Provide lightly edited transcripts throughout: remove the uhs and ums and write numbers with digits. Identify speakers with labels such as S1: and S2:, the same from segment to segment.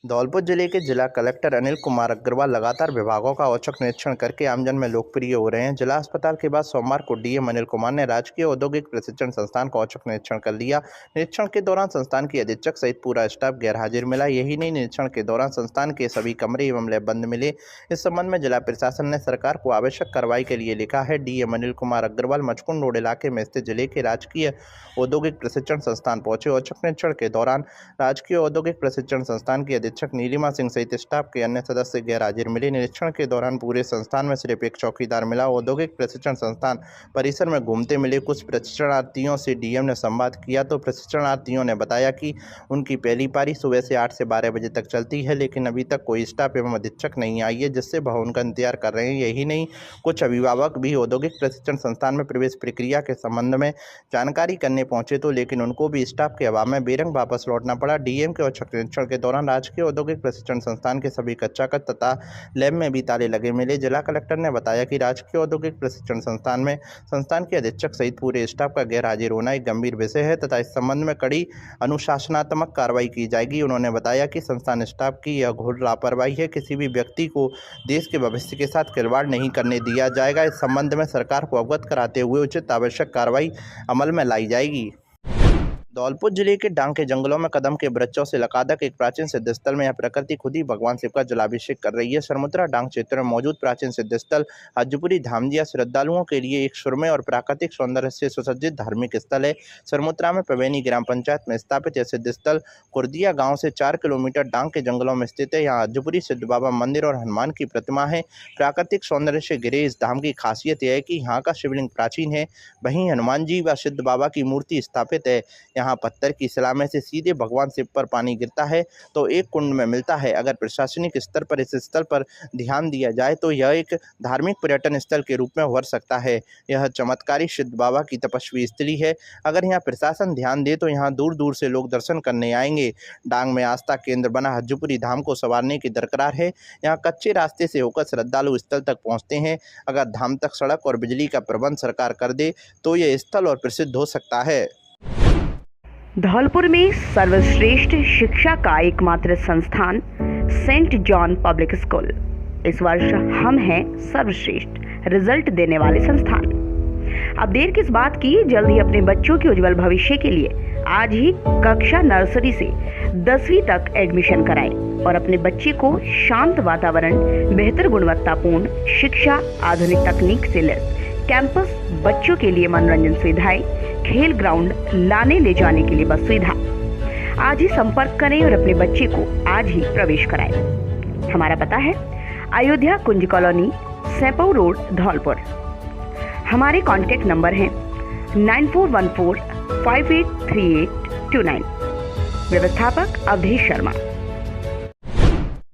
S1: धौलपुर जिले के जिला कलेक्टर अनिल कुमार अग्रवाल लगातार विभागों का औचक निरीक्षण करके आमजन में लोकप्रिय हो रहे हैं। जिला अस्पताल के बाद सोमवार को डीएम अनिल कुमार ने राजकीय औद्योगिक प्रशिक्षण संस्थान का औचक निरीक्षण कर लिया। निरीक्षण के दौरान संस्थान की अधीक्षक सहित पूरा स्टाफ गैरहाजिर मिला। यही नहीं, निरीक्षण के दौरान संस्थान के सभी कमरे एवं लैब बंद मिले। इस संबंध में जिला प्रशासन ने सरकार को आवश्यक कार्रवाई के लिए लिखा है। डीएम अनिल कुमार अग्रवाल मचकुंड रोड इलाके में स्थित जिले के राजकीय औद्योगिक प्रशिक्षण संस्थान पहुंचे। औचक निरीक्षण के दौरान राजकीय औद्योगिक प्रशिक्षण संस्थान की अधीक्षक नीलिमा सिंह सहित स्टाफ के अन्य सदस्य गैरहाजिर मिले। निरीक्षण के दौरान पूरे संस्थान में सिर्फ एक चौकीदार मिला। औद्योगिक प्रशिक्षण संस्थान परिसर में घूमते मिले कुछ प्रशिक्षणार्थियों से डीएम ने संवाद किया तो प्रशिक्षणार्थियों ने बताया कि उनकी पहली पारी सुबह से 8 से 12 बजे तक चलती है, लेकिन अभी तक कोई स्टाफ एवं अधीक्षक नहीं आई है, जिससे वह उनका इंतजार कर रहे हैं। यही नहीं, कुछ अभिभावक भी औद्योगिक प्रशिक्षण संस्थान में प्रवेश प्रक्रिया के संबंध में जानकारी करने पहुंचे तो लेकिन उनको भी स्टाफ के अभाव में बेरंग वापस लौटना पड़ा। डीएम के औचक निरीक्षण के दौरान राजकीय औद्योगिक प्रशिक्षण संस्थान के सभी कच्चा कच तथा लैब में भी ताले लगे मिले। जिला कलेक्टर ने बताया कि राजकीय औद्योगिक प्रशिक्षण संस्थान में संस्थान के अधीक्षक सहित पूरे स्टाफ का गैरहाजिर होना एक गंभीर विषय है तथा इस संबंध में कड़ी अनुशासनात्मक कार्रवाई की जाएगी। उन्होंने बताया कि संस्थान स्टाफ की यह घोर लापरवाही है। किसी भी व्यक्ति को देश के भविष्य के साथ खिलवाड़ नहीं करने दिया जाएगा। इस संबंध में सरकार को अवगत कराते हुए उचित आवश्यक कार्रवाई अमल में लाई जाएगी। धौलपुर जिले के डांग के जंगलों में कदम के वृक्षों से लकादक एक प्राचीन सिद्ध स्थल में यह प्रकृति खुद ही भगवान शिव का जलाभिषेक कर रही है। सरमुद्रा डांग क्षेत्र में मौजूद प्राचीन सिद्ध स्थल हजपुरी धामजिया श्रद्धालुओं के लिए एक सुरम्य और प्राकृतिक सौंदर्य से सुसज्जित धार्मिक स्थल है। सरमुद्रा में पवेनी ग्राम पंचायत में स्थापित यह सिद्ध स्थल कुर्दिया गाँव से 4 किलोमीटर डांग के जंगलों में स्थित है। यहाँ हजपुरी सिद्ध बाबा मंदिर और हनुमान की प्रतिमा है। प्राकृतिक सौंदर्य से घिरे इस धाम की खासियत यह है कि यहाँ का शिवलिंग प्राचीन है, वहीं हनुमान जी व सिद्ध बाबा की मूर्ति स्थापित है। यहाँ पत्थर की शिला में से सीधे भगवान शिव पर पानी गिरता है तो एक कुंड में मिलता है। अगर प्रशासनिक स्तर पर इस स्थल पर ध्यान दिया जाए तो यह एक धार्मिक पर्यटन स्थल के रूप में उभर सकता है। यह चमत्कारी सिद्ध बाबा की तपस्वी स्थली है। अगर यहाँ प्रशासन ध्यान दे तो यहाँ दूर दूर से लोग दर्शन करने आएंगे। डांग में आस्था केंद्र बना हजपुरी धाम को संवारने की दरकार है। यहाँ कच्चे रास्ते से होकर श्रद्धालु स्थल तक पहुँचते हैं। अगर धाम तक सड़क और बिजली का प्रबंध सरकार कर दे तो यह स्थल और प्रसिद्ध हो सकता है।
S2: धौलपुर में सर्वश्रेष्ठ शिक्षा का एकमात्र संस्थान सेंट जॉन पब्लिक स्कूल। इस वर्ष हम हैं सर्वश्रेष्ठ रिजल्ट देने वाले संस्थान। अब देर किस बात की, जल्द ही अपने बच्चों के उज्जवल भविष्य के लिए आज ही कक्षा नर्सरी से 10वीं तक एडमिशन कराएं और अपने बच्चे को शांत वातावरण, बेहतर गुणवत्तापूर्ण शिक्षा, आधुनिक तकनीक से लैस कैंपस, बच्चों के लिए मनोरंजन सुविधाएं, खेल ग्राउंड, लाने ले जाने के लिए बस सुविधा। आज ही संपर्क करें और अपने बच्चे को आज ही प्रवेश कराएं। हमारा पता है अयोध्या कुंज कॉलोनी, सेपऊ रोड, धौलपुर। हमारे कॉन्टैक्ट नंबर हैं 9414583829। व्यवस्थापक अवधेश शर्मा।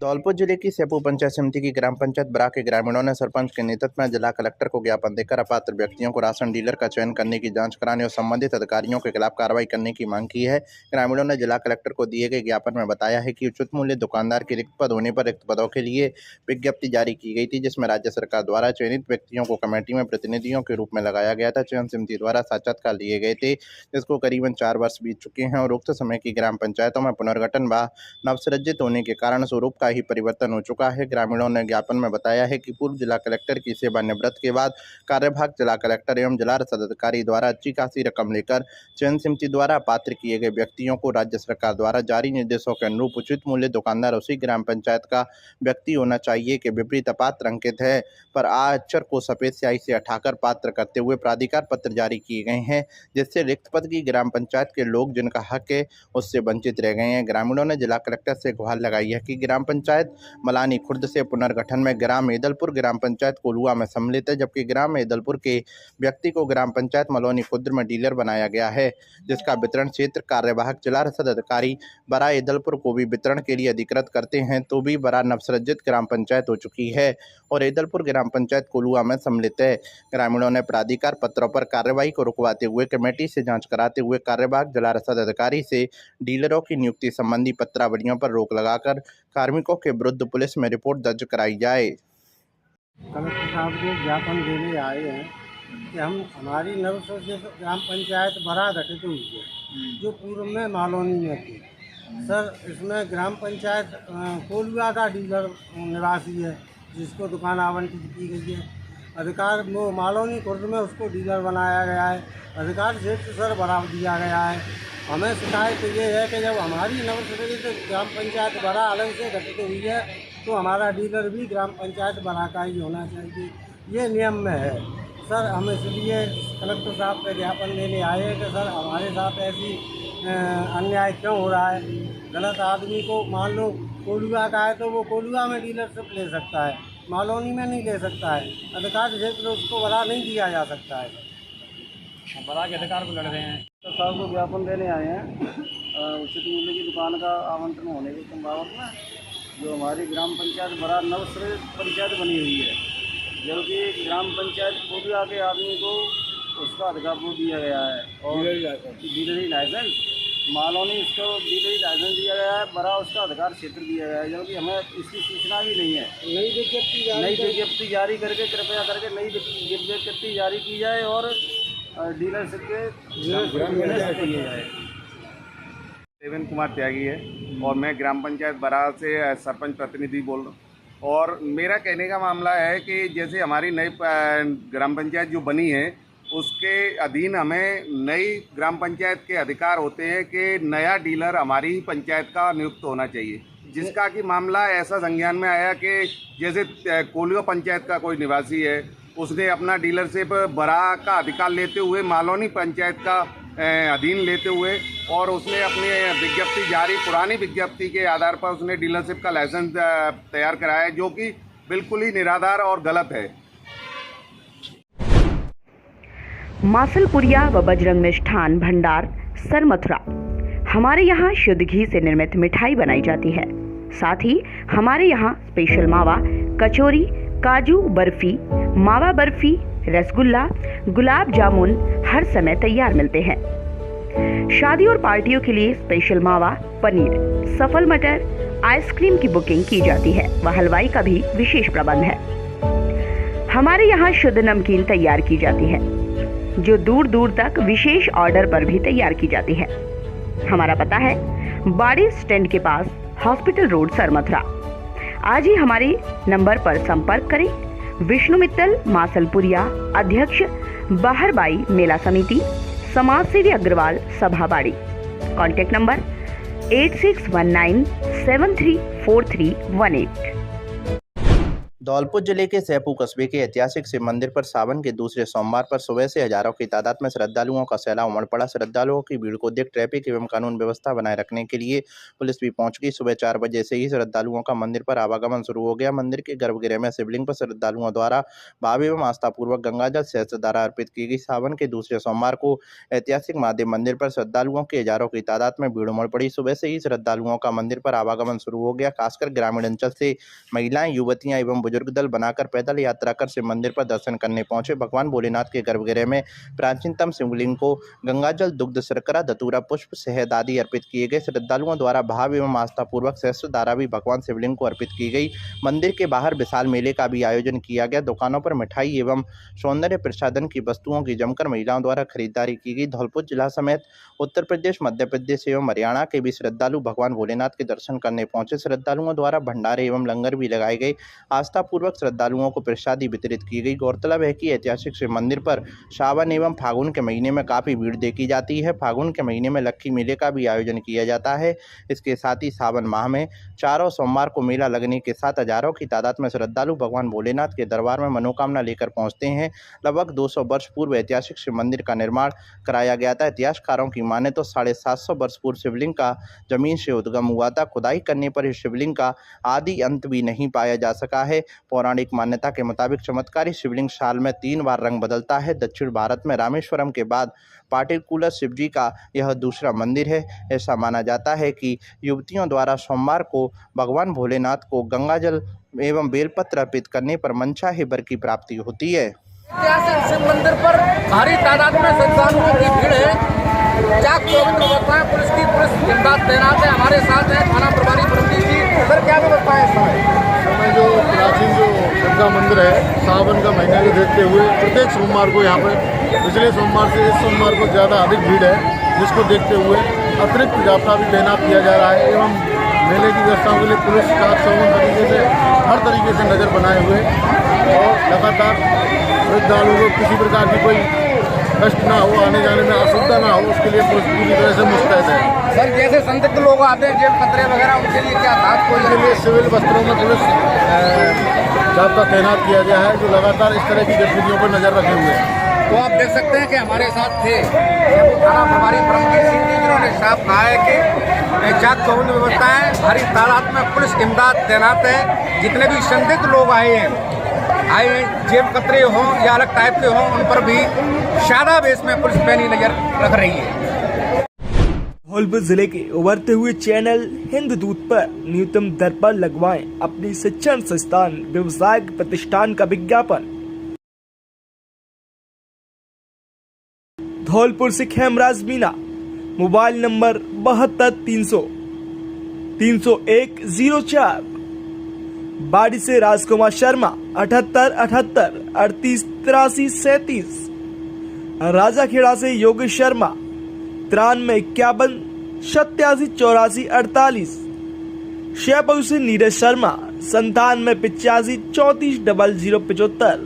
S1: धौलपुर जिले की सेपू पंचायत समिति की ग्राम पंचायत बरा के ग्रामीणों ने सरपंच के नेतृत्व में जिला कलेक्टर को ज्ञापन देकर अपात्र व्यक्तियों को राशन डीलर का चयन करने की जांच कराने और संबंधित अधिकारियों के खिलाफ कार्रवाई करने की मांग की है। ग्रामीणों ने जिला कलेक्टर को दिए गए ज्ञापन में बताया है कि उचित मूल्य दुकानदार के रिक्त पद होने पर रिक्त पदों के लिए विज्ञप्ति जारी की गई थी, जिसमें राज्य सरकार द्वारा चयनित व्यक्तियों को कमेटी में प्रतिनिधियों के रूप में लगाया गया था। चयन समिति द्वारा साक्षात्कार लिए गए थे, जिसको करीबन 4 वर्ष बीत चुके हैं और उक्त समय की ग्राम पंचायतों में पुनर्गठन व नवसृजित होने के कारण स्वरूप का ही परिवर्तन हो चुका है। ग्रामीणों ने ज्ञापन में बताया है कि पूर्व जिला कलेक्टर की सेवानिवृत्त के बाद कार्यभाग जिला कलेक्टर एवं जिला रसद अधिकारी द्वारा अच्छी खासी रकम लेकर चयन समिति द्वारा पात्र किए गए व्यक्तियों को राज्य सरकार द्वारा जारी निर्देशों के अनुरूप उचित मूल्य दुकानदार उसी ग्राम पंचायत का व्यक्ति होना चाहिए के विपरीत अपात्र अंकित है, पर अक्षर को सफेद स्याही से हटाकर पात्र करते हुए प्राधिकार पत्र जारी किए गए हैं, जिससे रिक्त पद की ग्राम पंचायत के लोग जिनका हक है उससे वंचित रह गए हैं। ग्रामीणों ने जिला कलेक्टर से गुहार लगाई है कि ग्राम पंचायत मलानी खुर्द से पुनर्गठन में ग्राम एदलपुर ग्राम पंचायत कोलुआ में सम्मिलित है, जबकि ग्राम एदलपुर के व्यक्ति को ग्राम पंचायत मलौनी खुर्द में डीलर बनाया गया है, जिसका वितरण क्षेत्र कार्यवाहक जिला रसद अधिकारी बरा एदलपुर को भी वितरण के लिए अधिकृत करते हैं, तो भी बरा नवसृजित ग्राम पंचायत हो चुकी है और एदलपुर ग्राम पंचायत कोलुआ में सम्मिलित है। ग्रामीणों ने प्राधिकार पत्रों पर कार्रवाई को रुकवाते हुए कमेटी से जांच कराते हुए कार्यवाहक जिला रसद अधिकारी से डीलरों की नियुक्ति संबंधी पत्रावलियों पर रोक लगाकर कार्मिकों के विरुद्ध पुलिस में रिपोर्ट दर्ज कराई जाए।
S3: कलेक्टर साहब के ज्ञापन देने आए हैं कि हमारी नवसृजित ग्राम पंचायत बरा गठित हुई है, जो पूर्व में मालौनी में थी। सर इसमें ग्राम पंचायत कोलुआ का डीलर निवासी है, जिसको दुकान आवंटित की गई है। अधिकार वो मालौनी खुर्द में उसको डीलर बनाया गया है। अधिकार क्षेत्र सर बढ़ा दिया गया है। हमें शिकायत तो ये है कि जब हमारी नवसृजित ग्राम पंचायत बड़ा अलग से गठित हुई है तो हमारा डीलर भी ग्राम पंचायत बड़ा का ही होना चाहिए, ये नियम में है। सर हम इसलिए कलेक्टर साहब पे ज्ञापन देने आए हैं कि सर हमारे साथ ऐसी अन्याय क्यों हो रहा है। गलत आदमी को मान लो कोलुआ का है तो वो कोलुआ में डीलरशिप ले सकता है, मालौनी में नहीं ले सकता है। अधिकार क्षेत्र उसको बढ़ा नहीं दिया जा सकता है।
S4: बड़ा के अधिकार को लड़ रहे हैं।
S3: तो साहब को ज्ञापन देने आए हैं उचित मूल्य की दुकान का आवंटन होने के संभावत में जो हमारी ग्राम पंचायत बड़ा नवसृजित पंचायत बनी हुई है, जबकि ग्राम पंचायत कोलुआ के आदमी को उसका अधिकार वो दिया गया है और डीलरी लाइसेंस मालौनी इसको डीलरी लाइसेंस दिया गया है, बड़ा उसका अधिकार क्षेत्र दिया गया है, जबकि हमें इसकी सूचना भी नहीं है। नई विज्ञप्ति जारी करके कृपया करके नई विज्ञप्ति जारी की जाए और डीलरशिप के दिए जाए।
S5: देवेंद्र कुमार त्यागी है और मैं ग्राम पंचायत बराह से सरपंच प्रतिनिधि बोल रहा हूँ। और मेरा कहने का मामला है कि जैसे हमारी नई ग्राम पंचायत जो बनी है उसके अधीन हमें नई ग्राम पंचायत के अधिकार होते हैं कि नया डीलर हमारी ही पंचायत का नियुक्त होना चाहिए, जिसका कि मामला ऐसा संज्ञान में आया कि जैसे कोलुआ पंचायत का कोई निवासी है, उसने अपना डीलरशिप बराह का अधिकार लेते हुए मालौनी पंचायत का अधीन लेते हुए और उसने अपनी विज्ञप्ति जारी पुरानी विज्ञप्ति के आधार पर उसने डीलरशिप का लाइसेंस तैयार कराया है, जो कि बिल्कुल ही निराधार और गलत है।
S2: मासलपुरिया व बजरंग मिष्ठान भंडार सर मथुरा। हमारे यहाँ शुद्ध घी से निर्मित मिठाई बनाई जाती है। साथ ही हमारे यहाँ स्पेशल मावा, कचौरी, काजू बर्फी, मावा बर्फी, रसगुल्ला, गुलाब जामुन हर समय तैयार मिलते हैं। शादी और पार्टियों के लिए स्पेशल मावा, पनीर, सफल मटर, आइसक्रीम की बुकिंग की जाती है व हलवाई का भी विशेष प्रबंध है। हमारे यहाँ शुद्ध नमकीन तैयार की जाती है, जो दूर दूर तक विशेष ऑर्डर पर भी तैयार की जाती है। हमारा पता है बाड़ी स्टैंड के पास, हॉस्पिटल रोड, सर मथुरा। आज ही हमारे नंबर पर संपर्क करें। विष्णु मित्तल, मासलपुरिया, अध्यक्ष बाहरबाई मेला समिति, समाजसेवी अग्रवाल, सभा बाड़ी। Contact number 8619734318।
S1: धौलपुर जिले के सैपू कस्बे के ऐतिहासिक शिव मंदिर पर सावन के दूसरे सोमवार पर सुबह से हजारों की तादाद में श्रद्धालुओं का सैलाब उमड़ पड़ा। श्रद्धालुओं की भीड़ को देख ट्रैफिक एवं कानून व्यवस्था बनाए रखने के लिए पुलिस भी पहुंच गई। सुबह 4 बजे से ही श्रद्धालुओं का मंदिर पर आवागमन शुरू हो गया। मंदिर के गर्भगृह में शिवलिंग पर श्रद्धालुओं द्वारा भाव एवं आस्थापूर्वक गंगाजल सहस्त्रधारा अर्पित की गई। सावन के दूसरे सोमवार को ऐतिहासिक महादेव मंदिर पर श्रद्धालुओं की हजारों की तादाद में भीड़ उमड़ पड़ी। सुबह से ही श्रद्धालुओं का मंदिर पर आवागमन शुरू हो गया। खासकर ग्रामीण अंचल से महिलाएं, युवतियां एवं बुजुर्ग दल बनाकर पैदल यात्रा कर शिव मंदिर पर दर्शन करने पहुंचे। भगवान भोलेनाथ के गर्भगृह में प्राचीनतम शिवलिंग को गंगाजल, दुग्ध, शर्करा, धतूरा, पुष्प, शहद आदि अर्पित किए गए। श्रद्धालुओं द्वारा भाव एवं आस्थापूर्वक सहस्त्रधारा भी भगवान शिवलिंग को अर्पित की गई। मंदिर के बाहर विशाल मेले का भी आयोजन किया गया। दुकानों पर मिठाई एवं सौंदर्य प्रसाधन की वस्तुओं की जमकर महिलाओं द्वारा खरीदारी की गई। धौलपुर जिला समेत उत्तर प्रदेश, मध्य प्रदेश एवं हरियाणा के भी श्रद्धालु भगवान भोलेनाथ के दर्शन करने पहुंचे। श्रद्धालुओं द्वारा भंडारे एवं लंगर भी लगाए गए। आस्थापूर्वक श्रद्धालुओं को प्रसादी वितरित की गई। गौरतलब है कि ऐतिहासिक शिव मंदिर पर सावन एवं फागुन के महीने में काफी भीड़ देखी जाती है। फागुन के महीने में लक्खी मेले का भी आयोजन किया जाता है। इसके साथ ही सावन माह में चारों सोमवार को मेला लगने के साथ हजारों की तादाद में श्रद्धालु भगवान भोलेनाथ के दरबार में मनोकामना लेकर पहुंचते हैं। लगभग 200 वर्ष पूर्व ऐतिहासिक शिव मंदिर का निर्माण कराया गया था। इतिहासकारों की माने तो 750 वर्ष पूर्व शिवलिंग का जमीन से उद्गम हुआ था। खुदाई करने पर इस शिवलिंग का आदि अंत भी नहीं पाया जा सका है। पौराणिक मान्यता के मुताबिक चमत्कारी शिवलिंग साल में 3 बार रंग बदलता है। दक्षिण भारत में रामेश्वरम के बाद पाटिलकुलर शिवजी का यह दूसरा मंदिर है। ऐसा माना जाता है कि युवतियों द्वारा सोमवार को भगवान भोलेनाथ को गंगाजल एवं बेलपत्र अर्पित करने पर मनचाहे वर की प्राप्ति होती है।
S4: ऐतिहासिक शिव मंदिर पर भारी तादाद में श्रद्धालुओं की भीड़ है। चाक चौबंद व्यवस्था है, पुलिस जिंदा तैनात है। हमारे साथ है थाना प्रभारी प्रमदीप जी। सर क्या व्यवस्था है इस समय?
S6: जो प्राचीन जो दुर्गा मंदिर है, सावन का महीना को देखते हुए प्रत्येक सोमवार को यहाँ पर पिछले सोमवार से इस सोमवार को ज़्यादा अधिक भीड़ है। जिसको देखते हुए अतिरिक्त जाब्ता भी तैनात किया जा रहा है एवं मेले की व्यवस्थाओं के लिए पुलिस चाक चौबंद तरीके से हर तरीके से नज़र बनाए हुए और लगातार श्रद्धालुओं को किसी प्रकार की कोई कष्ट ना हो, आने जाने में असुविधा ना हो, उसके लिए पुलिस पूरी तरह से मुस्तैद है।
S4: सर जैसे संदिग्ध लोग आते हैं जेब कतरे वगैरह, उनके लिए क्या खास कोई
S6: के लिए सिविल वस्त्रों में पुलिस जाब्ता तैनात किया गया है जो लगातार इस तरह की गतिविधियों पर नज़र रखे हुए हैं।
S4: तो आप देख सकते हैं कि हमारे साथ थे थाना प्रभारी परमजीत सिंह जी, जिन्होंने साफ कहा है कि चाक चौबंद व्यवस्था है, भारी तादाद में पुलिस इमदाद तैनात है। जितने भी संदिग्ध लोग आए जेब कतरे हों या अलग टाइप के हों, उन पर भी सादा बेस में पुलिस पैनी नजर रख रही है।
S7: धौलपुर जिले के उभरते हुए चैनल हिंददूत पर न्यूनतम दर पर लगवाएं अपनी शिक्षण संस्थान व्यवसायिक प्रतिष्ठान का विज्ञापन। धौलपुर से खेमराज मीना, मोबाइल नंबर 72 300 301 04। बाड़ी से राजकुमार शर्मा 78 78 38 83 37। राजाखेड़ा से योगेश शर्मा 93 51 87 84 48। शेरपुर से नीरज शर्मा 97 85 34 00 75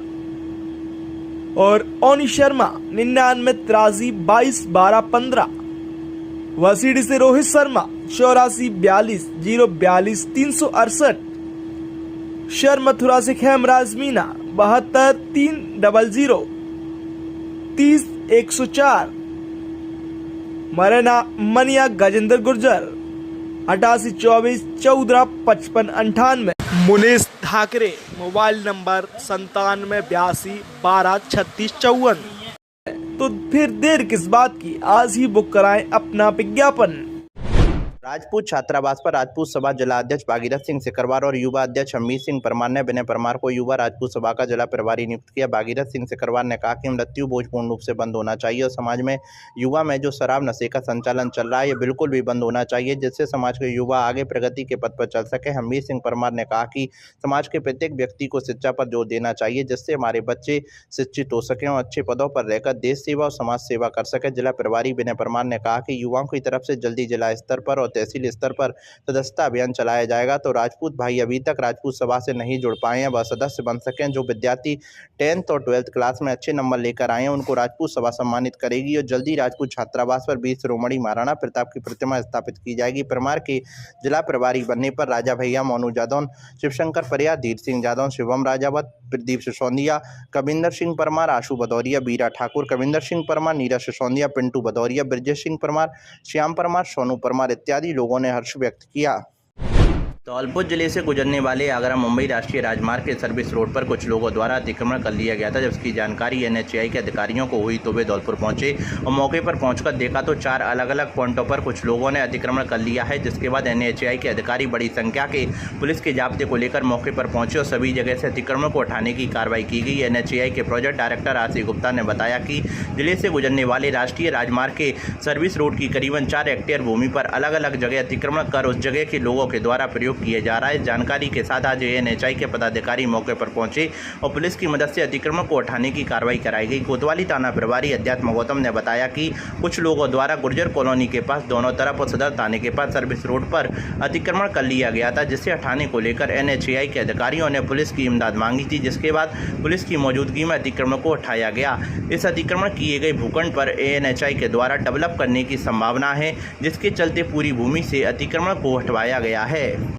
S7: और ओनी शर्मा 99 83 22 12 15। वसीडी से रोहित शर्मा 84 42 042 368। शर मथुरा से खेमराज मीना 72 300 30 104। मरना मनिया गजेंद्र गुर्जर 88 24 14 55 98। Munish Thackeray, mobile number 97 82 12 36 54। तो फिर देर किस बात की, आज ही बुक कराएं अपना विज्ञापन।
S1: राजपूत छात्रावास पर राजपूत सभा जिला अध्यक्ष भागीरथ सिंह सिकरवार और युवा अध्यक्ष हमीर सिंह परमार ने विनय परमार को युवा राजपूत सभा का जिला प्रभारी नियुक्त किया। भागीरथ सिंह सिकरवार ने कहा कि मृत्यु भोज पूर्ण रूप से बंद होना चाहिए और समाज में युवा में जो शराब नशे का संचालन चल रहा है ये बिल्कुल भी बंद होना चाहिए, जिससे समाज के युवा आगे प्रगति के पथ पर चल सके। हमीर सिंह परमार ने कहा कि समाज के प्रत्येक व्यक्ति को शिक्षा पर जोर देना चाहिए, जिससे हमारे बच्चे शिक्षित हो सकें और अच्छे पदों पर रहकर देश सेवा और समाज सेवा कर सके। जिला प्रभारी विनय परमार ने कहा कि युवाओं की तरफ से जल्दी जिला स्तर पर और तहसील स्तर पर सदस्यता अभियान चलाया जाएगा, तो राजपूत भाई अभी तक राजपूत सभा से नहीं जुड़ पाए हैं वह सदस्य बन सकें। जो विद्यार्थी 10th और 12th क्लास में अच्छे नंबर लेकर आए हैं उनको राजपूत सभा सम्मानित करेगी और जल्दी राजपूत छात्रावास पर वीर शिरोमणि महाराणा प्रताप की प्रतिमा स्थापित की जाएगी। परमार के जिला प्रभारी बनने पर राजा भैया, मोनू जादौन, शिवशंकर परिया, धीर सिंह जादौन, शिवम राजावत, प्रदीप सिसोदिया, कविंदर सिंह परमार, आशु भदौरिया, बीरा ठाकुर, कविंदर सिंह परमार, नीरज सिसोदिया, पिंटू भदौरिया, ब्रजेश सिंह परमार, श्याम परमार, सोनू परमार इत्यादि लोगों ने हर्ष व्यक्त किया। धौलपुर जिले से गुजरने वाले आगरा मुंबई राष्ट्रीय राजमार्ग के सर्विस रोड पर कुछ लोगों द्वारा अतिक्रमण कर लिया गया था। जब इसकी जानकारी NHAI के अधिकारियों को हुई तो वे धौलपुर पहुंचे और मौके पर पहुंचकर देखा तो 4 अलग अलग पॉइंटों पर कुछ लोगों ने अतिक्रमण कर लिया है, जिसके बाद NHAI के अधिकारी बड़ी संख्या के पुलिस के जाब्ते को लेकर मौके पर पहुंचे और सभी जगह से अतिक्रमण को हटाने की कार्रवाई की गई। NHAI के प्रोजेक्ट डायरेक्टर RC गुप्ता ने बताया कि जिले से गुजरने वाले राष्ट्रीय राजमार्ग के सर्विस रोड की करीबन 4 हेक्टेयर भूमि पर अलग अलग जगह अतिक्रमण कर उस जगह के लोगों के द्वारा प्रयोग किया जा रहा है। जानकारी के साथ आज NHAI के पदाधिकारी मौके पर पहुंचे और पुलिस की मदद से अतिक्रमण को हटाने की कार्रवाई कराई गई। कोतवाली थाना प्रभारी अध्यात्म गौतम ने बताया कि कुछ लोगों द्वारा गुर्जर कॉलोनी के पास दोनों तरफ और सदर थाने के पास सर्विस रोड पर अतिक्रमण कर लिया गया था, जिसे हटाने को लेकर NHAI के अधिकारियों ने पुलिस की इमदाद मांगी थी, जिसके बाद पुलिस की मौजूदगी में अतिक्रमण को हटाया गया। इस अतिक्रमण किए गए भूखंड पर NHAI के द्वारा डेवलप करने की संभावना है, जिसके चलते पूरी भूमि से अतिक्रमण को हटवाया गया है।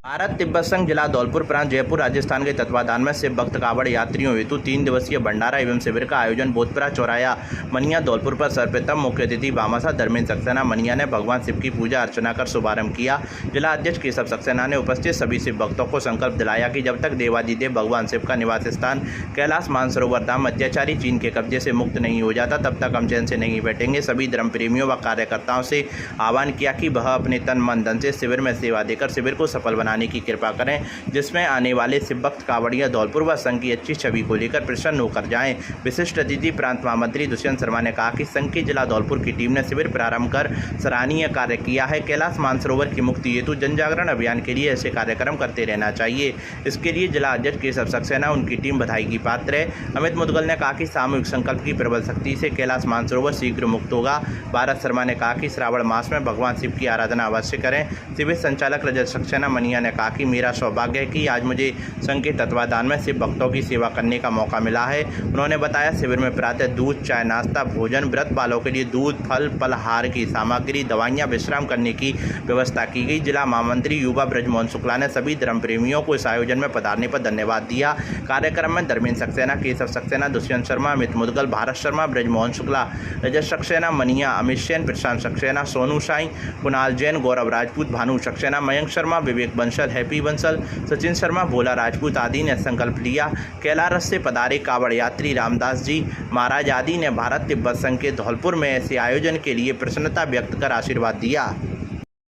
S1: भारत तिब्बत संघ जिला धौलपुर प्रांत जयपुर राजस्थान के तत्वाधान में शिव भक्त कावड़ यात्रियों हेतु 3 दिवसीय भंडारा एवं शिविर का आयोजन बोधपुरा चौराया मनिया धौलपुर पर सर्वप्रथम मुख्य अतिथि भामाशाह धर्मेंद्र सक्सेना मनिया ने भगवान शिव की पूजा अर्चना कर शुभारंभ किया। जिला अध्यक्ष केशव सक्सेना ने उपस्थित सभी शिव भक्तों को संकल्प दिलाया कि जब तक देवादिदेव भगवान शिव का निवास स्थान कैलाश मानसरोवर धाम अत्याचारी चीन के कब्जे से मुक्त नहीं हो जाता तब तक हम चैन से नहीं बैठेंगे। सभी धर्म प्रेमियों व कार्यकर्ताओं से आह्वान किया कि वह अपने तन मन धन से शिविर में सेवा देकर शिविर को सफल बना बनाने की कृपा करें, जिसमें आने वाले शिव भक्त कांवड़िया धौलपुर व संघ की अच्छी छवि को लेकर प्रसन्न होकर जाएं। विशिष्ट अतिथि प्रांत महामंत्री दुष्यंत शर्मा ने कहा कि संघ की जिला धौलपुर की टीम ने शिविर प्रारंभ कर सराहनीय कार्य किया है। कैलाश मानसरोवर की मुक्ति हेतु जन जागरण अभियान के लिए ऐसे कार्यक्रम करते रहना चाहिए। इसके लिए जिला अध्यक्ष केशव सक्सेना उनकी टीम बधाई की पात्र है। अमित मुदगल ने कहा कि सामूहिक संकल्प की प्रबल शक्ति से कैलाश मानसरोवर शीघ्र मुक्त होगा। भारत शर्मा ने कहा कि श्रावण मास में भगवान शिव की आराधना अवश्य करें। शिविर संचालक रजत सक्सेना मनिया ने कहा कि मेरा सौभाग्य है कि आज मुझे संघ के तत्वाधान में शिव भक्तों की सेवा करने का मौका मिला है। उन्होंने बताया शिविर में प्रातः दूध, चाय, नाश्ता, भोजन, व्रत वालों के लिए दूध, फल, फलहार की सामग्री, दवाइयाँ, विश्राम करने की व्यवस्था की गई। जिला महामंत्री युवा ब्रजमोहन शुक्ला ने सभी धर्म प्रेमियों को इस आयोजन में पधारने पर धन्यवाद दिया। कार्यक्रम में धर्मेंद्र सक्सेना, केशव सक्सेना, दुष्यंत शर्मा, अमित मुदगल, भारत शर्मा, ब्रजमोहन शुक्ला, रजत सक्सेना, मनिया, अमित सेन, प्रशांत सक्सेना, सोनू साई, कुणाल जैन, गौरव राजपूत, भानु सक्सेना, मयंक शर्मा, विवेक बंसल, हैप्पी बंसल, सचिन शर्मा, भोला राजपूत आदि ने संकल्प लिया। कैलारस से पधारे कांवड़ यात्री रामदास जी महाराज आदि ने भारत तिब्बत संघ के धौलपुर में ऐसे आयोजन के लिए प्रसन्नता व्यक्त कर आशीर्वाद दिया।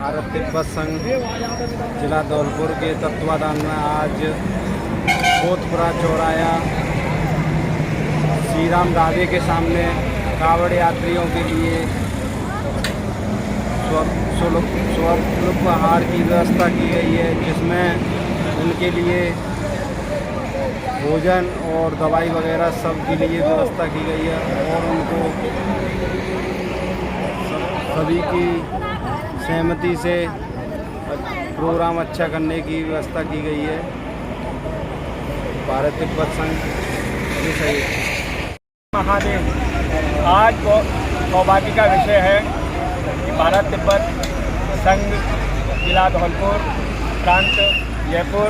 S3: भारत तिब्बत संघ जिला धौलपुर के तत्वाधान में आज कोतपुरा चौराया श्री राम ढाबे के सामने कांवड़ यात्रियों के लिए स्वरूप आहार की व्यवस्था की गई है, जिसमें उनके लिए भोजन और दवाई वगैरह सब के लिए व्यवस्था की गई है और उनको सभी की सहमति से प्रोग्राम अच्छा करने की व्यवस्था की गई है। भारत तिब्बत संघ ये सही है।
S8: महादेव आज सौभाग्य का विषय है कि भारत तिब्बत संघ जिला धौलपुर प्रांत जयपुर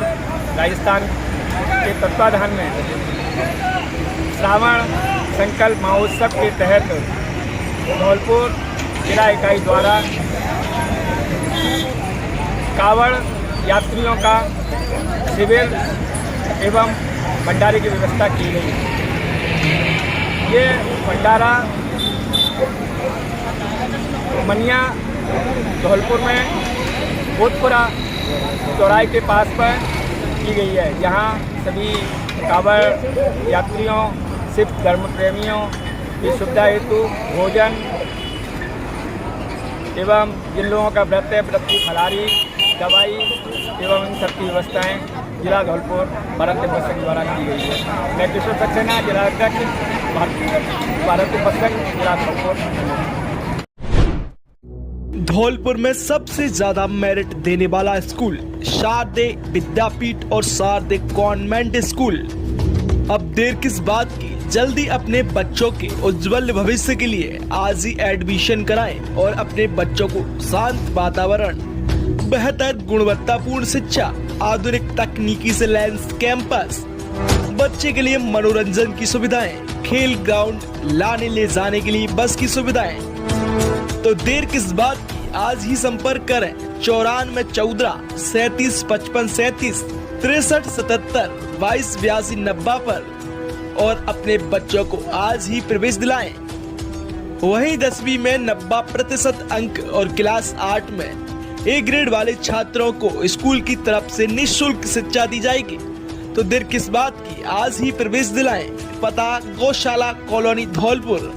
S8: राजस्थान के तत्वाधान में श्रावण संकल्प महोत्सव के तहत धौलपुर जिला इकाई द्वारा कांवड़ यात्रियों का शिविर एवं भंडारे की व्यवस्था की गई है। ये भंडारा मनिया धौलपुर में कोतपुरा चौराहे के पास पर की गई है, जहाँ सभी कांवड़ यात्रियों, शिव धर्म प्रेमियों की सुविधा हेतु भोजन एवं जिन लोगों का व्रत है व्रत की फलाहारी, दवाई एवं इन सब की व्यवस्थाएँ जिला धौलपुर भारत तिब्बत संघ द्वारा की गई है। मैं केशव सक्सेना, जिला अध्यक्ष भारत तिब्बत संघ जिला धौलपुर।
S7: धौलपुर में सबसे ज्यादा मेरिट देने वाला स्कूल शारदे विद्यापीठ और शारदे कॉन्वेंट स्कूल। अब देर किस बात की, जल्दी अपने बच्चों के उज्जवल भविष्य के लिए आज ही एडमिशन कराएं और अपने बच्चों को शांत वातावरण, बेहतर गुणवत्तापूर्ण शिक्षा, आधुनिक तकनीकी से लैस कैंपस, बच्चे के लिए मनोरंजन की सुविधाएं, खेल ग्राउंड, लाने ले जाने के लिए बस की सुविधाएं। तो देर किस बात की, आज ही संपर्क करें 94 14 37 55 37 63 77 22 82 90 पर और अपने बच्चों को आज ही प्रवेश दिलाएं। वहीं 10वीं में 90% अंक और क्लास 8 में ए ग्रेड वाले छात्रों को स्कूल की तरफ से निःशुल्क शिक्षा दी जाएगी। तो देर किस बात की, आज ही प्रवेश दिलाएं। पता गौशाला colony Dholpur.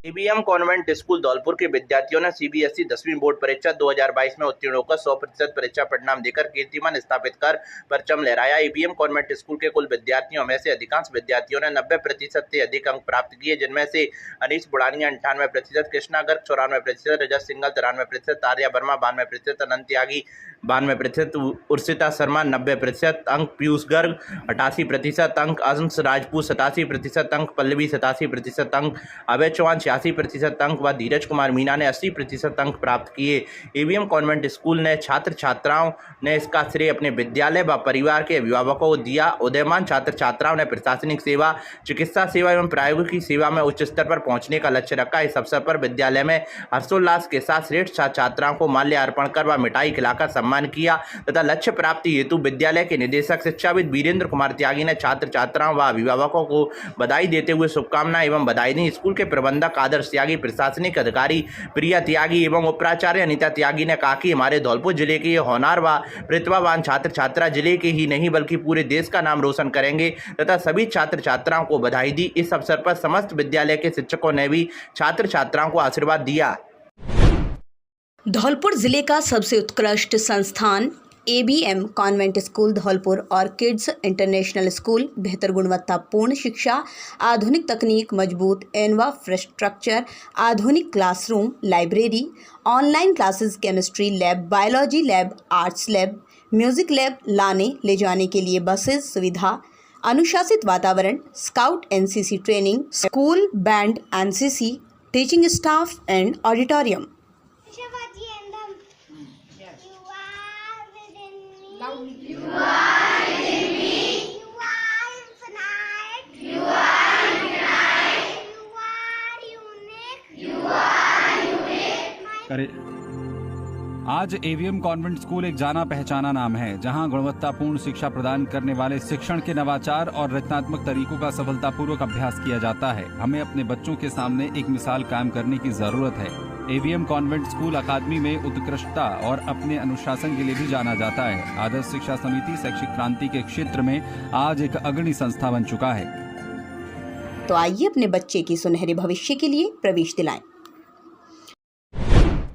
S1: EBM convent school Dholpur के विद्यार्थियों ने सीबीएसई 10वीं बोर्ड परीक्षा 2022 में उत्तीर्ण होकर 100% परीक्षा परिणाम देकर कीर्तिमान स्थापित कर परचम लहराया। ईबीएम कॉन्वेंट स्कूल के कुल विद्यार्थियों में से अधिकांश विद्यार्थियों ने 90% से अधिक अंक प्राप्त किए, जिनमें से अनीश बुढ़ानिया 98%, कृष्णा गर्ग 94%, रजत सिंगल 93%, आर्या वर्मा 92%, अनंत त्यागी 92%, उर्षिता शर्मा 90% अंक, पीयूष गर्ग 88% अंक, अंश राजपूत 87% अंक, पल्लवी 87% अंक, अभय चौहान 86% अंक व धीरज कुमार मीना ने 80% अंक प्राप्त किए। ईवीएम कॉन्वेंट स्कूल ने छात्र छात्राओं ने इसका श्रेय अपने विद्यालय व परिवार के अभिभावकों को दिया। उदयमान छात्र छात्राओं ने प्रशासनिक सेवा, चिकित्सा सेवा एवं प्रायोगिक सेवा में उच्च स्तर पर पहुंचने का लक्ष्य रखा। इस अवसर पर विद्यालय में हर्षोल्लास के साथ श्रेष्ठ छात्राओं को माल्यार्पण कर व मिठाई खिलाकर सम्मान किया तथा लक्ष्य प्राप्ति हेतु विद्यालय के निदेशक शिक्षाविद वीरेंद्र कुमार त्यागी ने छात्र छात्राओं व अभिभावकों को बधाई देते हुए शुभकामनाएं एवं बधाई दी। स्कूल के प्रबंधक आदर्श त्यागी, प्रशासनिक अधिकारी प्रिया त्यागी एवं उपप्राचार्य अनीता त्यागी ने कहा कि हमारे धौलपुर जिले के ये होनहार व प्रतिभावान छात्र छात्रा जिले के ही नहीं बल्कि पूरे देश का नाम रोशन करेंगे तथा सभी छात्र छात्राओं को बधाई दी। इस अवसर पर समस्त विद्यालय के शिक्षकों ने भी छात्र छात्राओं को आशीर्वाद दिया।
S2: धौलपुर जिले का सबसे उत्कृष्ट संस्थान ABM कॉन्वेंट स्कूल धौलपुर और किड्स इंटरनेशनल स्कूल बेहतर गुणवत्तापूर्ण शिक्षा, आधुनिक तकनीक, मजबूत इंफ्रास्ट्रक्चर, आधुनिक classroom, library, online classes, chemistry lab, biology lab, arts lab, music lab लाने ले जाने के लिए बसेस सुविधा, अनुशासित वातावरण, scout NCC training, school band NCC, teaching staff and auditorium.
S9: आज AVM कॉन्वेंट स्कूल एक जाना पहचाना नाम है, जहां गुणवत्तापूर्ण शिक्षा प्रदान करने वाले शिक्षण के नवाचार और रचनात्मक तरीकों का सफलतापूर्वक अभ्यास किया जाता है। हमें अपने बच्चों के सामने एक मिसाल कायम करने की जरूरत है। AVM कॉन्वेंट स्कूल अकादमी में उत्कृष्टता और अपने अनुशासन के लिए भी जाना जाता है। आदर्श शिक्षा समिति शैक्षिक क्रांति के क्षेत्र में आज एक अग्रणी संस्था बन चुका है।
S2: तो आइए अपने बच्चे की सुनहरे भविष्य के लिए प्रवेश दिलाएं।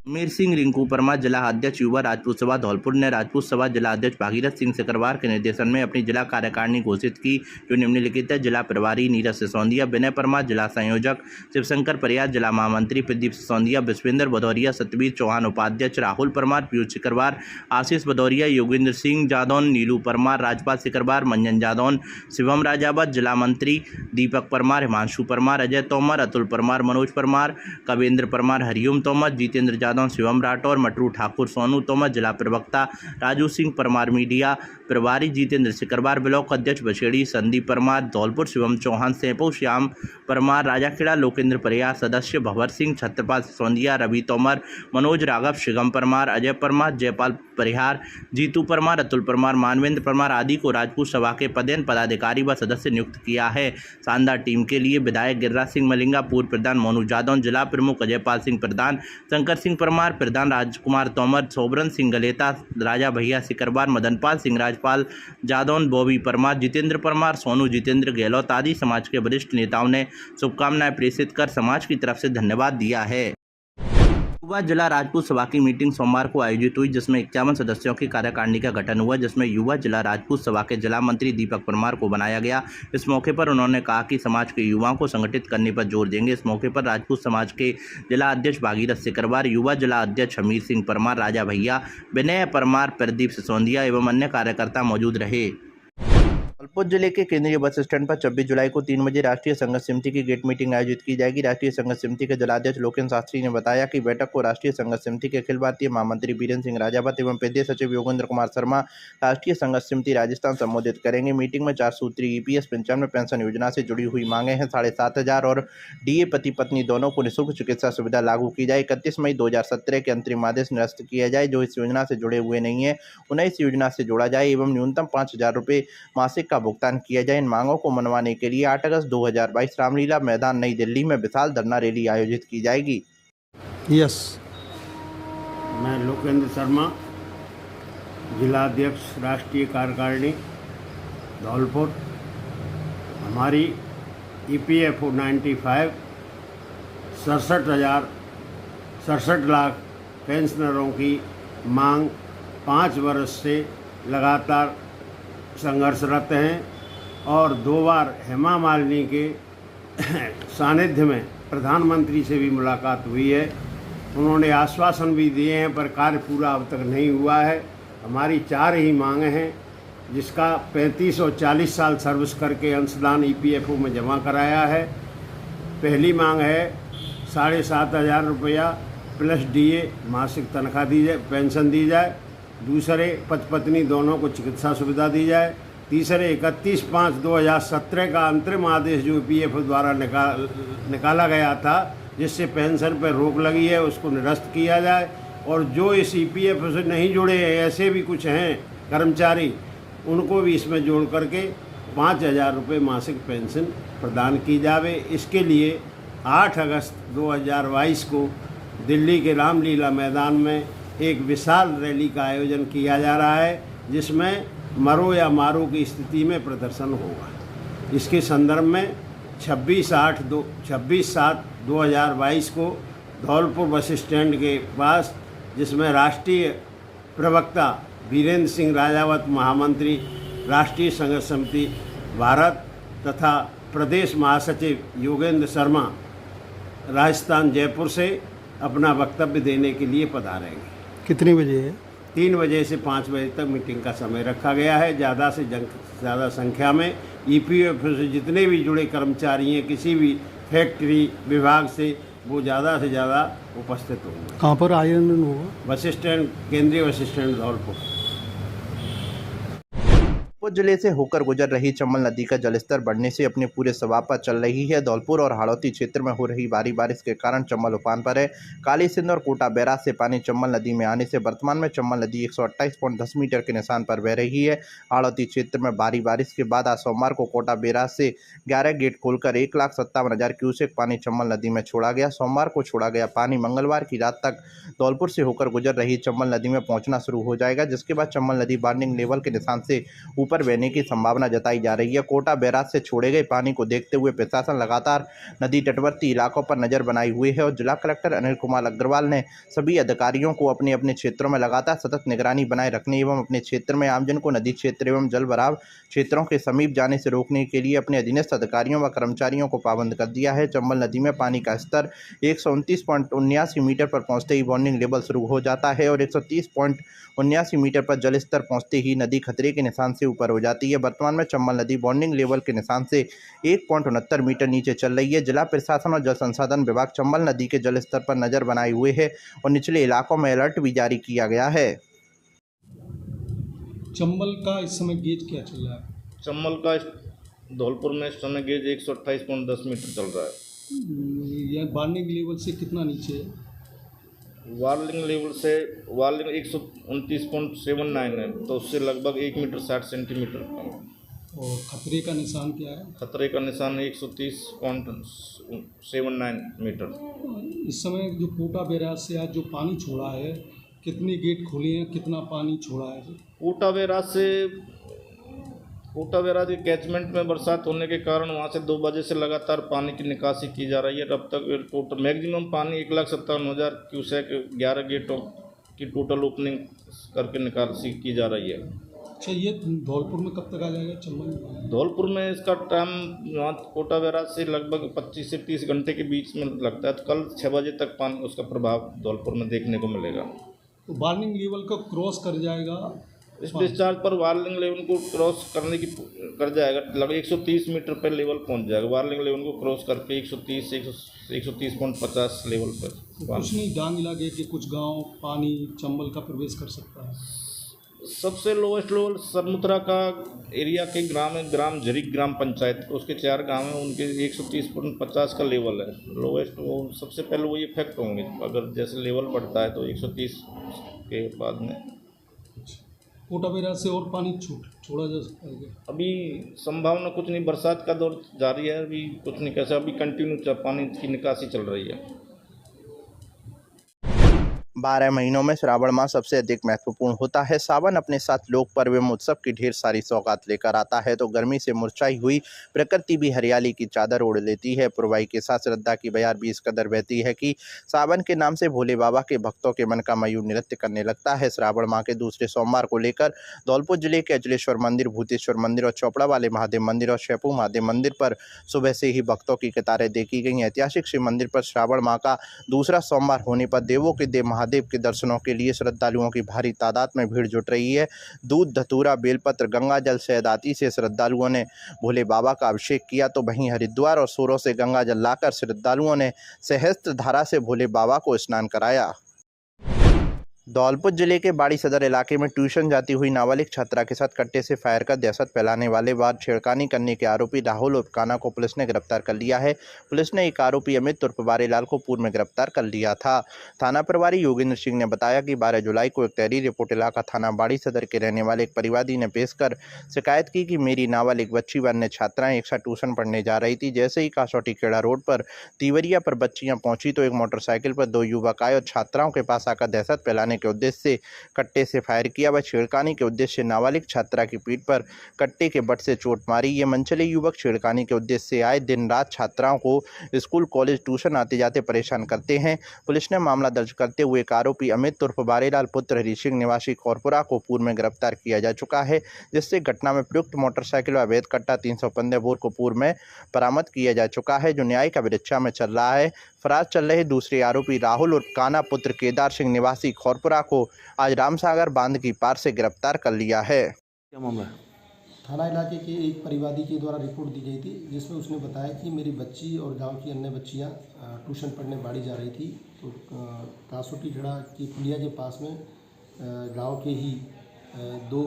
S1: मीर सिंह रिंकू परमार जिला अध्यक्ष युवा राजपूत सभा धौलपुर ने राजपूत सभा जिला अध्यक्ष भागीरथ सिंह सिकरवार के निर्देशन में अपनी जिला कार्यकारिणी घोषित की, जो निम्नलिखित है। जिला प्रभारी नीरज सिसोदिया, विनय परमार जिला संयोजक, शिवशंकर परियार जिला महामंत्री, प्रदीप सिसोदिया, विश्वेंद्र भदौरिया, सतबीर चौहान उपाध्यक्ष, राहुल परमार, पीयूष सिकरवार, आशीष भदौरिया, योगेंद्र सिंह जादौन, नीलू परमार, राजपाल सिकरवार, मंजन जादौन, शिवम राजावत, जिला मंत्री दीपक परमार, हिमांशु परमार, अजय तोमर, अतुल परमार, मनोज परमार, कवेंद्र परमार, हरिओम तोमर, जितेंद्र जादौन, शिवम राठौर, मटरू ठाकुर, सोनू तोमर, जिला प्रवक्ता राजू सिंह परमार, मीडिया प्रभारी जितेंद्र सिकरवार, ब्लॉक अध्यक्ष बछेड़ी संदीप परमार, धौलपुर शिवम चौहान, सेपो श्याम परमार, राजाखेड़ा लोकेंद्र परियार, सदस्य भवर सिंह, छत्रपाल सिसोदिया, रवि तोमर, मनोज राघव, शिगम परमार, अजय परमार, जयपाल परिहार, जीतू परमार, अतुल परमार, मानवेंद्र परमार आदि को राजपूत सभा के पदेन पदाधिकारी व सदस्य नियुक्त किया है। शानदार टीम के लिए विधायक गिरिराज सिंह मलिंगा, पूर्व प्रधान मोनू जादौन, जिला प्रमुख अजयपाल सिंह प्रधान, शंकर सिंह परमार, प्रधान राजकुमार तोमर, सोबरन सिंह गलेता, राजा भैया सिकरवार, मदनपाल सिंह राजपाल जादौन, बॉबी परमार, जितेंद्र परमार, सोनू जितेंद्र गहलोत आदि समाज के वरिष्ठ नेताओं ने शुभकामनाएं प्रेषित कर समाज की तरफ से धन्यवाद दिया है। युवा जिला राजपूत सभा की मीटिंग सोमवार को आयोजित हुई, जिसमें 51 सदस्यों की कार्यकारिणी का गठन हुआ, जिसमें युवा जिला राजपूत सभा के जिला मंत्री दीपक परमार को बनाया गया। इस मौके पर उन्होंने कहा कि समाज के युवाओं को संगठित करने पर जोर देंगे। इस मौके पर राजपूत समाज के जिला अध्यक्ष भागीरथ सिकरवार, युवा जिला अध्यक्ष हमीर सिंह परमार, राजा भैया, विनय परमार, प्रदीप सिसोदिया एवं अन्य कार्यकर्ता मौजूद रहे। धौलपुर जिले के केंद्रीय बस स्टैंड पर 26 जुलाई को 3 बजे राष्ट्रीय संघर्ष समिति की गेट मीटिंग आयोजित की जाएगी। राष्ट्रीय संघर्ष समिति के जिलाध्यक्ष लोकेन्द्र शास्त्री ने बताया कि बैठक को राष्ट्रीय संघर्ष समिति के अखिल भारतीय महामंत्री बीरेंद्र सिंह राजावत एवं प्रदेश सचिव योगेंद्र कुमार शर्मा, राष्ट्रीय संघर्ष समिति राजस्थान, संबोधित करेंगे। मीटिंग में 4 सूत्री EPS 95 पेंशन योजना से जुड़ी हुई मांगे हैं। 7,500 और DA पति पत्नी दोनों को निःशुल्क चिकित्सा सुविधा लागू की जाए। 31 मई 2017 के अंतरिम आदेश निरस्त किया जाए। जो इस योजना से जुड़े हुए नहीं है उन्हें इस योजना से जोड़ा जाए एवं न्यूनतम 5,000 रुपये मासिक का भुगतान किया जाए। इन मांगों को मनवाने के लिए 8 अगस्त 2022 रामलीला मैदान नई दिल्ली में विशाल धरना रैली आयोजित की जाएगी।
S3: यस, मैं लोकेंद्र शर्मा, जिला अध्यक्ष राष्ट्रीय कार्यकारिणी धौलपुर। हमारी EPFO 95 67 लाख पेंशनरों की मांग 5 वर्ष से लगातार संघर्षरत हैं और 2 बार हेमा मालिनी के सानिध्य में प्रधानमंत्री से भी मुलाकात हुई है। उन्होंने आश्वासन भी दिए हैं पर कार्य पूरा अब तक नहीं हुआ है। हमारी 4 ही मांगें हैं, जिसका 35 और 40 साल सर्विस करके अंशदान EPFO में जमा कराया है। पहली मांग है 7,500 रुपया प्लस DA मासिक तनख्वाह दी जाए, पेंशन दी जाए। दूसरे पति पत्नी दोनों को चिकित्सा सुविधा दी जाए। तीसरे 31/5/2017 का अंतरिम आदेश जो EPFO द्वारा निकाला गया था, जिससे पेंशन पर रोक लगी है, उसको निरस्त किया जाए। और जो इस EPFO से नहीं जुड़े हैं, ऐसे भी कुछ हैं कर्मचारी, उनको भी इसमें जोड़ करके 5,000 रुपये मासिक पेंशन प्रदान की जावे। इसके लिए
S10: 8 अगस्त 2022 को दिल्ली के रामलीला मैदान में एक विशाल रैली का आयोजन किया जा रहा है, जिसमें मरो या मारो की स्थिति में प्रदर्शन होगा। इसके संदर्भ में 26/7/2022 को धौलपुर बस स्टैंड के पास, जिसमें राष्ट्रीय प्रवक्ता वीरेंद्र सिंह राजावत, महामंत्री राष्ट्रीय संघर्ष समिति भारत तथा प्रदेश महासचिव योगेंद्र शर्मा राजस्थान जयपुर से अपना वक्तव्य देने के लिए पधारेंगे।
S6: कितने बजे है?
S10: 3 बजे से 5 बजे तक मीटिंग का समय रखा गया है। ज़्यादा से ज़्यादा संख्या में EPF से जितने भी जुड़े कर्मचारी हैं, किसी भी फैक्ट्री विभाग से, वो ज़्यादा से ज़्यादा उपस्थित होंगे।
S6: कहाँ पर आयोजन होगा?
S10: बस स्टैंड, केंद्रीय बस स्टैंड धौलपुर।
S1: जिले से होकर गुजर रही चंबल नदी का जलस्तर बढ़ने से अपने पूरे स्वभाव पर चल रही है। धौलपुर और हाड़ौती क्षेत्र में हो रही भारी बारिश के कारण चंबल उफान पर है। काली सिंध और कोटा बैराज से पानी चंबल नदी में आने से वर्तमान में चंबल नदी 128.10 मीटर के निशान पर बह रही है। हाड़ौती क्षेत्र में भारी बारिश के बाद आज सोमवार को कोटा बैराज से 11 गेट खोलकर 1,57,000 क्यूसेक पानी चंबल नदी में छोड़ा गया। सोमवार को छोड़ा गया पानी मंगलवार की रात तक धौलपुर से होकर गुजर रही चंबल नदी में पहुंचना शुरू हो जाएगा, जिसके बाद चंबल नदी वार्निंग लेवल के निशान से ऊपर बहने की संभावना जताई जा रही है। कोटा बैराज से छोड़े गए पानी को देखते हुए प्रशासन लगातार नदी तटवर्ती इलाकों पर नजर बनाई हुई है और जिला कलेक्टर अनिल कुमार अग्रवाल ने सभी अधिकारियों को अपने अपने क्षेत्रों में लगातार सतत निगरानी बनाए रखने एवं अपने क्षेत्र में आमजन को नदी क्षेत्र एवं जल भराव क्षेत्रों के समीप जाने से रोकने के लिए अपने अधीनस्थ अधिकारियों व कर्मचारियों को पाबंद कर दिया है। चंबल नदी में पानी का स्तर 129.79 मीटर पर पहुंचते ही वार्निंग लेवल शुरू हो जाता है और 130.79 मीटर पर जल स्तर पहुंचते ही नदी खतरे के निशान से ऊपर हो जाती है। वर्तमान में चंबल नदी वार्निंग लेवल के निशान से 1.69 मीटर नीचे चल रही है। जिला प्रशासन और जल संसाधन विभाग चंबल नदी के जल स्तर पर नजर बनाए हुए है और निचले इलाकों में अलर्ट भी जारी किया गया है।
S6: चंबल का इस समय गेज क्या चल रहा है?
S11: चंबल का धौलपुर में इस समय गेज 128.10 मीटर चल रहा है।
S6: यह वार्निंग लेवल से कितना नीचे है?
S11: वार्निंग लेवल से 129.79 है, तो उससे लगभग 1 मीटर 60 सेंटीमीटर कम।
S6: और खतरे का निशान क्या है?
S11: खतरे का निशान 130.79 मीटर।
S6: इस समय जो कोटा बैराज से आज जो पानी छोड़ा है, कितने गेट खोले हैं, कितना पानी छोड़ा है?
S11: कोटा बैराज के कैचमेंट में बरसात होने के कारण वहाँ से 2 बजे से लगातार पानी की निकासी की जा रही है। अब तक टोटल मैक्सिमम पानी 1,57,000 क्यूसेक 11 गेटों की टोटल ओपनिंग करके निकासी की जा रही है।
S6: अच्छा, ये धौलपुर में कब तक आ जाएगा चंबल?
S11: धौलपुर में इसका टाइम वहाँ कोटा बैराज से लगभग 25 से 30 घंटे के बीच में लगता है, तो कल 6 बजे तक पानी उसका प्रभाव धौलपुर में देखने को मिलेगा।
S6: तो वार्निंग लेवल को क्रॉस कर जाएगा?
S11: इस डिस्चार्ज पर वार्निंग लेवल को क्रॉस करने की कर जाएगा, लगभग 130 मीटर पर लेवल पहुंच जाएगा। वार्निंग लेवल को क्रॉस करके 130.50 लेवल पर
S6: कुछ नहीं डांग इलाके के कुछ गांव पानी चंबल का प्रवेश कर सकता है।
S11: सबसे लोवेस्ट लेवल सरमुत्रा का एरिया के ग्राम है, ग्राम झरीक ग्राम पंचायत, उसके 4 गांव हैं, उनके 130.50 का लेवल है लोवेस्ट। वो सबसे पहले वो इफेक्ट होंगे, अगर जैसे लेवल बढ़ता है तो 130 के बाद में।
S6: कोटा बैराज से और पानी छोड़ा जा सकता है?
S11: अभी संभावना कुछ नहीं, बरसात का दौर जारी है, अभी कुछ नहीं कैसे, अभी कंटिन्यू पानी की निकासी चल रही है।
S1: 12 महीनों में श्रावण माह सबसे अधिक महत्वपूर्ण होता है। सावन अपने साथ लोक पर्व एवं उत्सव की ढेर सारी सौगात लेकर आता है, तो गर्मी से मुरझाई हुई प्रकृति भी हरियाली की चादर ओढ़ लेती है। पुरवाई के साथ श्रद्धा की बयार भी इस कदर बहती है कि सावन के नाम से भोले बाबा के भक्तों के मन का मयूर नृत्य करने लगता है। श्रावण माह के दूसरे सोमवार को लेकर धौलपुर जिले के अचलेश्वर मंदिर, भूतेश्वर मंदिर और चौपड़ा वाले महादेव मंदिर और शैपू महादेव मंदिर पर सुबह से ही भक्तों की कतारें देखी गई। ऐतिहासिक शिव मंदिर पर श्रावण माह का दूसरा सोमवार होने पर देवों के देव महादेव के दर्शनों के लिए श्रद्धालुओं की भारी तादाद में भीड़ जुट रही है। दूध, धतूरा, बेलपत्र, गंगाजल, शहदाती से श्रद्धालुओं ने भोले बाबा का अभिषेक किया, तो वहीं हरिद्वार और सूरों से गंगाजल लाकर श्रद्धालुओं ने सहस्त्र धारा से भोले बाबा को स्नान कराया। धौलपुर जिले के बाड़ी सदर इलाके में ट्यूशन जाती हुई नाबालिग छात्रा के साथ कट्टे से फायर कर दहशत फैलाने वाले व छेड़खानी करने के आरोपी राहुल उर्फ काना को पुलिस ने गिरफ्तार कर लिया है। पुलिस ने एक आरोपी अमित उर्फ बारेलाल को पूर्व में गिरफ्तार कर लिया था। थाना प्रभारी योगेंद्र सिंह ने बताया कि 12 जुलाई को एक तहरीर रिपोर्ट इलाका थाना बाड़ी सदर के रहने वाले एक परिवादी ने पेश कर शिकायत की कि मेरी नाबालिग बच्ची व अन्य छात्राएं एक साथ ट्यूशन पढ़ने जा रही थी। जैसे ही कासौटी खेड़ा रोड पर तिवरिया पर बच्चियां पहुंची तो एक मोटरसाइकिल पर 2 युवक आए और छात्राओं के पास आकर दहशत फैलाने के उद्देश्य से कट्टे से फायर किया व छेड़खानी के उद्देश्य से नाबालिग छात्रा की पीठ पर कट्टे के बट से चोट मारी। ये मनचले युवक छेड़खानी के उद्देश्य से आए दिन रात छात्राओं को स्कूल कॉलेज ट्यूशन आते जाते परेशान करते हैं। पुलिस ने मामला दर्ज करते हुए एक आरोपी अमित उर्फ बारेलाल पुत्र हरी सिंह निवासी खौरपुरा को पूर्व में गिरफ्तार किया जा चुका है, जिससे घटना में प्रयुक्त मोटरसाइकिल व अवैध कट्टा 315 बोर को पूर्व में बरामद किया जा चुका है, जो न्यायिक अभिरक्षा में चल रहा है। फरार चल रहे दूसरे आरोपी राहुल उर्फ काना पुत्र केदार सिंह निवासी खौरपुरा को आज रामसागर बांध की पार से गिरफ्तार कर लिया है।
S12: क्या मामला है? थाना इलाके के एक परिवादी के द्वारा रिपोर्ट दी गई थी, जिसमें उसने बताया कि मेरी बच्ची और गांव की अन्य बच्चियां ट्यूशन पढ़ने बाड़ी जा रही थी। तो कासोटी खेड़ा की पुलिया के पास में गांव के ही 2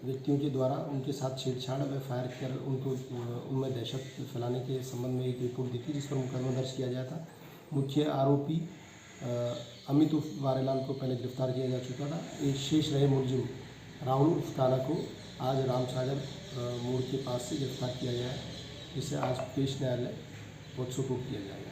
S12: व्यक्तियों के द्वारा उनके साथ छेड़छाड़ व फायर कर उनमें दहशत फैलाने के संबंध में एक रिपोर्ट दी थी, जिस पर मुकदमा दर्ज किया गया था। मुख्य आरोपी अमित उर्फ बारेलाल को पहले गिरफ्तार किया जा चुका था। एक शेष रहे मुलजिम राहुल उर्फ काना को आज रामसागर मोड़ के पास से गिरफ्तार किया गया है, जिसे आज पेश न्यायालय सुपुर्द किया जाएगा।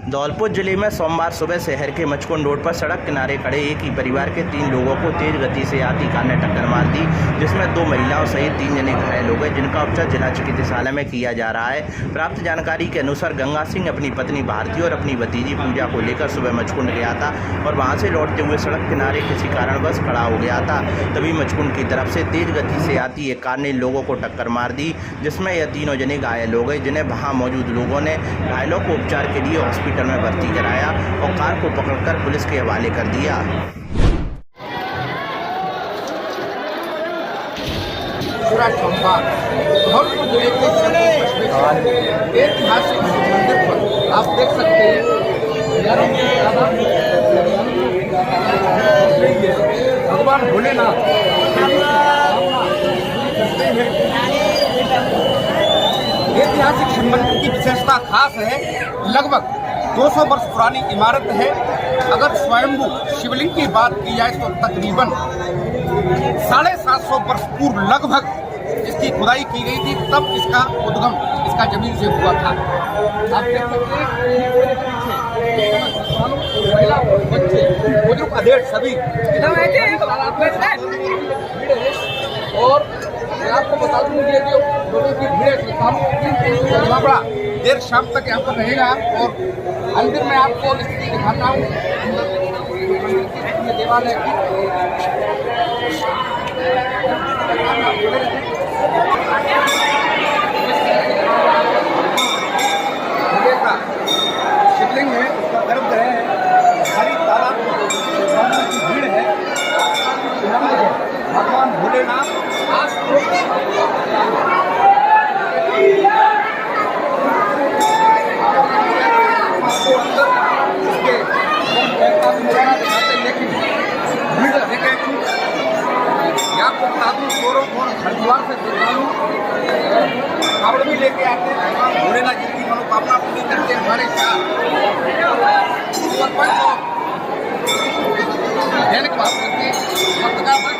S1: धौलपुर जिले में सोमवार सुबह शहर के मचकुंड रोड पर सड़क किनारे खड़े एक ही परिवार के 3 लोगों को तेज गति से हाथी कार ने टक्कर मार दी, जिसमें 2 महिलाओं सहित 3 जने घायल हो गए, जिनका उपचार जिला चिकित्सालय में किया जा रहा है। प्राप्त जानकारी के अनुसार गंगा सिंह अपनी पत्नी भारती और अपनी भतीजी पूजा को लेकर सुबह मचकुंड गया था और वहां से लौटते हुए सड़क किनारे किसी कारणवश खड़ा हो गया था। तभी मचकुंड की तरफ से तेज गति से आती एक कार ने लोगों को टक्कर मार दी, जिसमें यह 3 जने घायल हो गए, जिन्हें वहां मौजूद लोगों ने घायलों को उपचार के लिए हॉस्पिटल में भर्ती कराया और कार को पकड़कर पुलिस के हवाले कर दिया।
S4: धौलपुर जिले के ऐतिहासिक मंदिर पर आप देख सकते हैं भगवान भोलेनाथ ऐतिहासिक शिव मंदिर की विशेषता खास है। लगभग 200 वर्ष पुरानी इमारत है। अगर स्वयंभू शिवलिंग की बात की जाए तो तकरीबन 750 वर्ष पूर्व लगभग इसकी खुदाई की गई थी, तब इसका उद्गम इसका जमीन से हुआ था। आप देख सकते हैं महिला बच्चे बुजुर्ग अधेड़ सभी और मैं आपको बता दूं ये जो लोगों की भीड़ है बड़ा देर शाम तक यहाँ पर रहेगा और अंदर में आपको स्थिति दिखाता हूँ देवालय की। शिवलिंग है, उसका गर्भगृह है, भारी तादाद की भीड़ है। भगवान भोलेनाथ आज हरिद्वार से श्रद्धालु कावड़ भी लेके आते हैं। भगवान भोलेनाथ जी की मनोकामना पूरी करते हैं। हमारे साथ दैनिक भास्कर के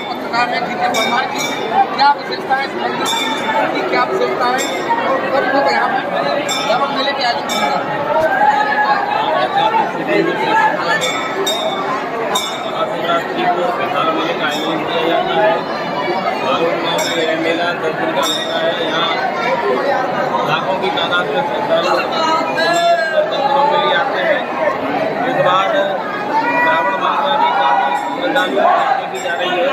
S4: पत्रकार है जीके परमार जी, क्या विशेषता है इस मंदिर की, क्या विशेषता है और कब तक यहाँ पर मेले के आयोजन किया जाता है?
S13: महाशिवरात्रि को विशाल मेले का आयोजन किया जाता है। गाँव में यह मेला 10 दिन का लगता है। यहाँ लाखों की तादाद में श्रद्धालु दर्शनों के लिए आते हैं। इस बार श्रावण मास में भी काफ़ी श्रद्धालु की जा रही है।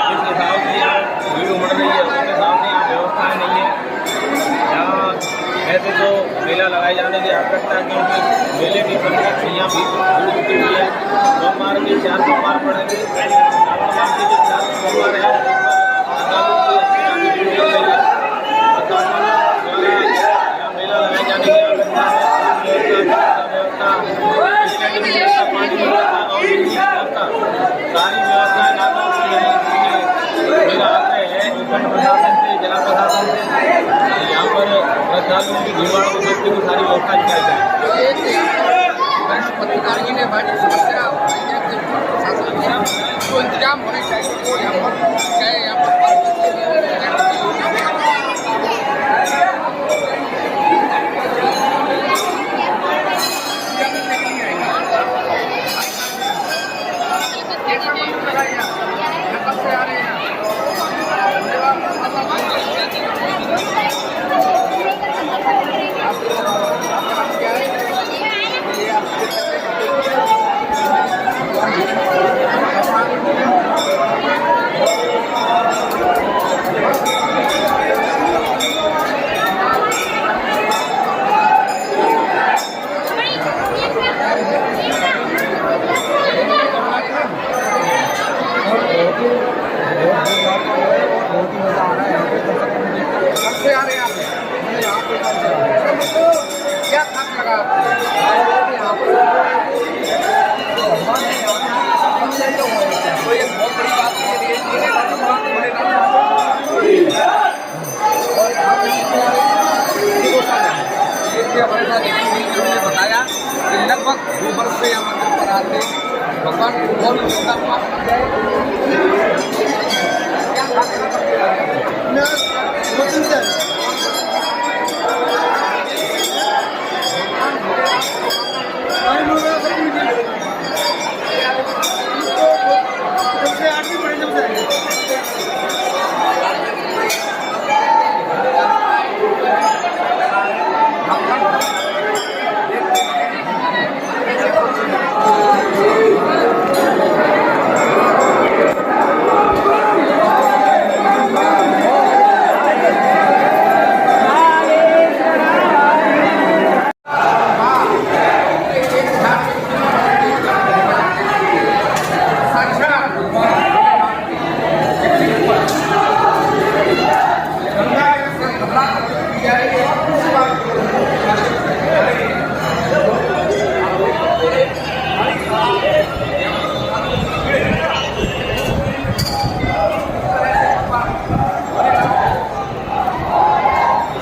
S13: जिस हिसाब से यहाँ भीड़ उमड़ रही है, उस हिसाब से यहाँ व्यवस्थाएँ नहीं है। यहाँ ऐसे तो मेला लगाए जाने की आवश्यकता है, क्योंकि मेले की प्रक्रिया भी जुड़ी हुई है। सोमवार के 4 सोमवार पड़ेंगे। श्रावण मास के जो 4 सोमवार है मेला लगाए जाने की आवश्यकता है। श्रद्धालुओं की भीड़ को देखते हुए सारी व्यवस्था निकाली जाए।
S4: वरिष्ठ पत्रकार जी ने हमारी समस्या प्रशासन जो इंतजाम होने चाहिए वो यहाँ पर गए, यहाँ पर कब से आ रहे हैं क्या खास लगा तो ये बहुत बड़ी बात हमारे साथ उन्होंने बताया कि लगभग 2 वर्ष से यहाँ मंदिर पर आते भगवान को और क्या खास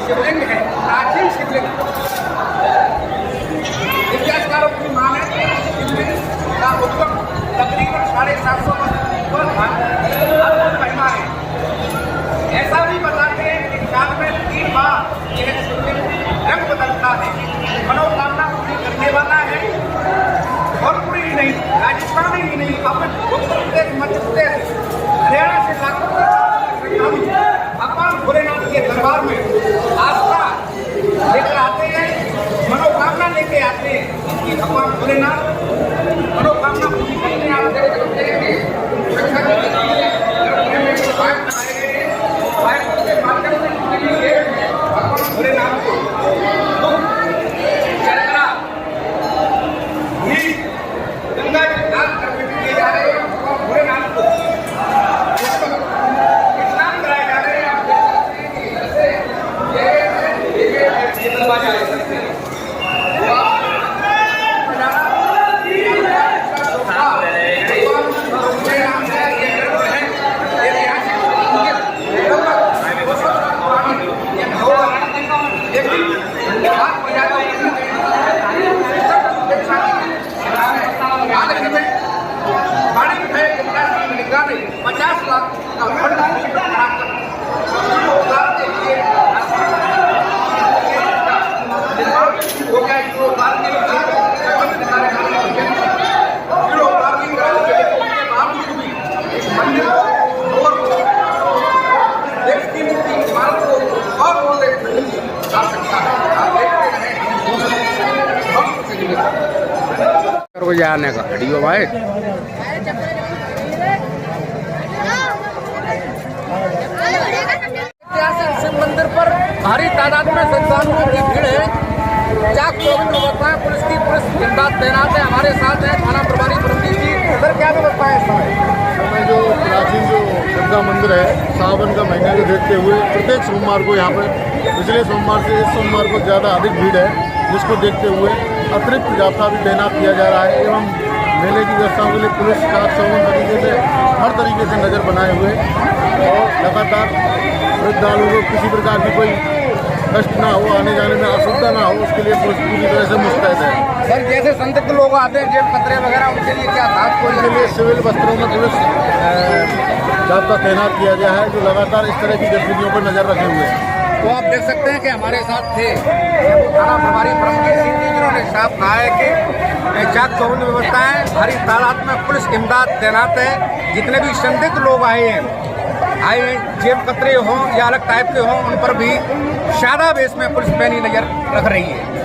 S4: शिवलिंग है, प्राचीन शिवलिंग इतिहासकारों की मांग है कि शिवलिंग का उद्गम तकरीबन 750 वर्ष महिमा है। ऐसा भी बताते हैं कि साल में 3 बार यह शिवलिंग रंग बदलता है, मनोकामना पूरी करने वाला है। और पूरी ही नहीं, राजस्थान ही नहीं, अपने उत्तर प्रदेश, मध्य प्रदेश, हरियाणा से लाखों भगवान भोलेनाथ के दरबार में आस्था लेकर आते हैं, मनोकामना लेके आते हैं कि भगवान भोलेनाथ मनोकामना पूरी करने आते हैं। भगवान भोलेनाथ को गंगा के दान करके दिए जा रहे हैं। भगवान भोलेनाथ को आने का वीडियो भाई ऐतिहासिक शिव मंदिर पर भारी तादाद में श्रद्धालुओं की भीड़ है। चाक चौबंद व्यवस्था पुलिस की जिंदाबाद तैनात है। हमारे साथ है थाना प्रभारी परमजीत जी। सर क्या व्यवस्था है समय
S6: जो प्राचीन जो गंगा मंदिर है, सावन का महीना को देखते हुए प्रत्येक सोमवार को यहाँ पर पिछले सोमवार से इस सोमवार को ज़्यादा अधिक भीड़ है, जिसको देखते हुए अतिरिक्त जाब्ता भी तैनात किया जा रहा है एवं मेले की व्यवस्थाओं के लिए पुलिस चाक चौबंद तरीके से हर तरीके से नज़र बनाए हुए और लगातार श्रद्धालुओं को किसी प्रकार की कोई कष्ट ना हो, आने जाने में असुविधा ना हो, उसके लिए पुलिस पूरी तरह से मुस्तैद है।
S4: सर जैसे संदिग्ध लोग आते हैं जेब कतरे वगैरह, उनके लिए क्या खास कोई
S6: उसके लिए सिविल वस्त्रों में पुलिस जाब्ता तैनात किया गया है, जो लगातार इस तरह की गतिविधियों पर नजर रखे हुए हैं।
S4: तो आप देख सकते हैं कि हमारे साथ थे थाना प्रभारी परमजीत सिंह जी, जिन्होंने साफ कहा है कि चाक चौबंद व्यवस्था है, भारी तादाद में पुलिस इमदाद तैनात है। जितने भी संदिग्ध लोग आए जेब कतरे हों या अलग टाइप के हों, उन पर भी सादा बेस में पुलिस पैनी नजर रख रही है।